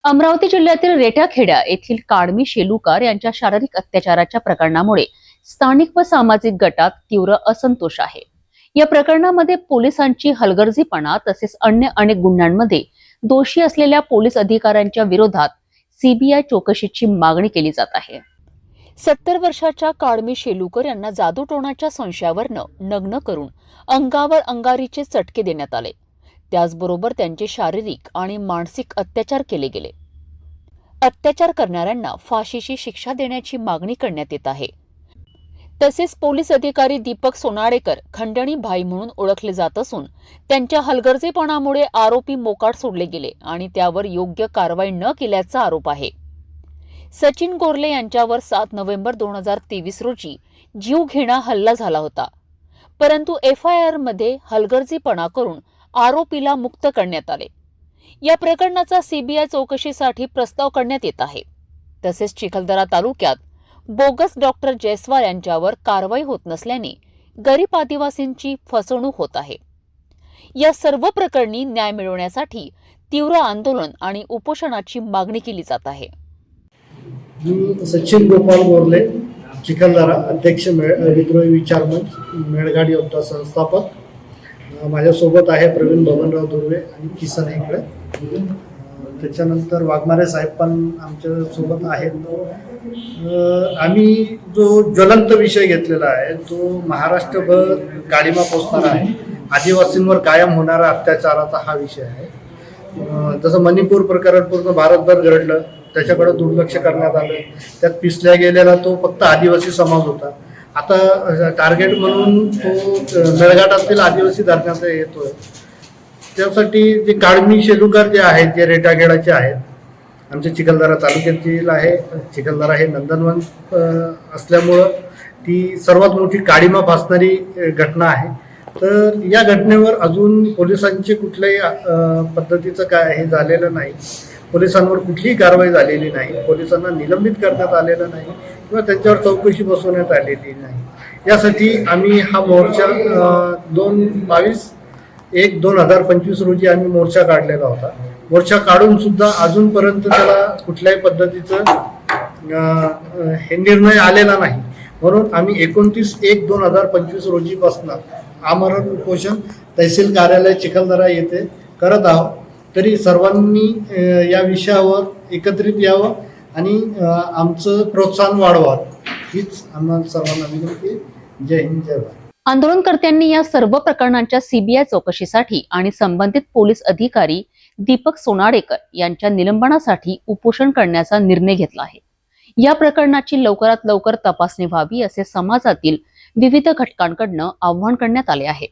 अमरावती जिल्ह्यातील रेठाखेड्या येथील काडमी शेलुकार यांच्या शारीरिक अत्याचाराच्या प्रकरणामुळे स्थानिक व सामाजिक गटात तीव्र असंतोष आहे। या प्रकरणामध्ये पोलिसांची हलगर्जीपणा तसेच अन्य अनेक गुन्ह्यांमध्ये दोषी असलेल्या पोलीस अधिकाऱ्यांच्या विरोधात सीबीआय चौकशीची मागणी केली जात आहे। 70 वर्षाच्या काडमी शेलुकर यांना जादूटोणाच्या संशयावरनं नग्न करून अंगावर अंगारीचे चटके देण्यात आले। त्याचबरोबर त्यांचे शारीरिक आणि मानसिक अत्याचार केले गेले। अत्याचार करणाऱ्यांना फाशीची शिक्षा देण्याची मागणी करण्यात येत आहे। तसेच पोलीस अधिकारी दीपक सोनाडेकर खंडणी भाई म्हणून ओळखले जात असून त्यांच्या हलगर्जीपणामुळे आरोपी मोकाट सोडले गेले आणि त्यावर योग्य कारवाई न केल्याचा आरोप आहे। सचिन गोरले यांच्यावर 7 नोव्हेंबर 2023 रोजी जीवघेणा हल्ला झाला होता, परंतु FIR मध्ये हलगर्जीपणा करून आरोपीला मुक्त करण्यात आले। या प्रकरणाचा सीबीआय चौकशीसाठी प्रस्ताव करण्यात येत आहे। तसेच चिखलदरा तालुक्यात बोगस डॉक्टर जयस्वाल यांच्यावर कारवाई होत नसल्याने गरीब आदिवासींची फसवणूक होत आहे। या सर्व प्रकरणी न्याय मिळवण्यासाठी तीव्र आंदोलन आणि उपोषणाची मागणी केली जात आहे। मी सचिन गोपाल गोरले, चिखलदरा अध्यक्ष विद्रोही विचार मंच, मेळघाट योद्धा संस्थापक। माझ्यासोबत आहे प्रवीण बबनराव दुर्वे आणि किसन हेगडे। त्याच्यानंतर वाघमारे साहेब पण आमच्या सोबत आहेत। आम्ही जो ज्वलंत विषय घेतलेला आहे तो महाराष्ट्रभर गाडीमा पोचणार आहे। आदिवासींवर कायम होणारा अत्याचाराचा हा विषय आहे। जसं मणिपूर प्रकरण पूर्ण भारतभर घडलं, त्याच्याकडे दुर्लक्ष करण्यात आलं। त्यात पिसल्या गेलेला तो फक्त आदिवासी समाज होता। आता टार्गेट म्हणून तो मेळघाटातील आदिवासी धरण्यात येतोय। त्यासाठी जे काडमी शेलुकार जे आहेत, जे रेठाखेडाचे आहेत, आमच्या चिखलदरा तालुक्यातील आहे। चिखलदरा हे नंदनवन असल्यामुळं ती सर्वात मोठी काडीमा फासणारी घटना आहे। तर या घटनेवर अजून पोलिसांचे कुठल्याही पद्धतीचं काय हे झालेलं नाही। पोलिसांवर कुठलीही कारवाई झालेली नाही। पोलिसांना निलंबित करण्यात आलेलं नाही किंवा त्यांच्यावर चौकशी बसवण्यात आलेली नाही। यासाठी आम्ही हा मोर्चा 22/1/2025 रोजी आम्ही मोर्चा काढलेला होता। मोर्चा काढून सुद्धा अजूनपर्यंत त्याला कुठल्याही पद्धतीचं हे निर्णय आलेला नाही। म्हणून आम्ही 29/1/2025 रोजीपासून आमरण उपोषण तहसील कार्यालय चिखलदरा येथे करत आहोत। तरी सर्वांनी या विषयावर एकत्रित यावं आणि आमचं प्रोत्साहन वाढवावं हीच आम्हाला सर्वांना विनंती। जय हिंद, जय भारत। आंदोलनकर्त्यांनी या सर्व प्रकरणांच्या सीबीआय चौकशीसाठी आणि संबंधित पोलीस अधिकारी दीपक सोनाडेकर यांच्या निलंबनासाठी उपोषण करण्याचा निर्णय घेतला आहे। या प्रकरणाची लवकरात लवकर तपासणी व्हावी असे समाजातील विविध घटकांकडून आवाहन करण्यात आले आहे।